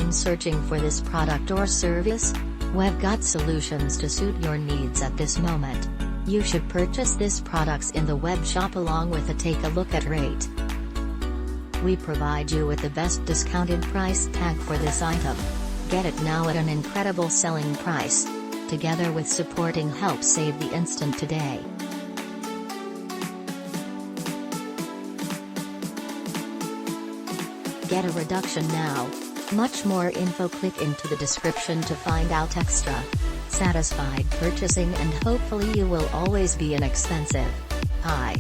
time searching for this product or service? We've got solutions to suit your needs at this moment. You should purchase this products in the web shop along with a take a look at rate. We provide you with the best discounted price tag for this item. Get it now at an incredible selling price. Together with supporting help save the instant today. Get a reduction now. Much more info, click into the description to find out extra. Satisfied purchasing and hopefully you will always be inexpensive. Hi.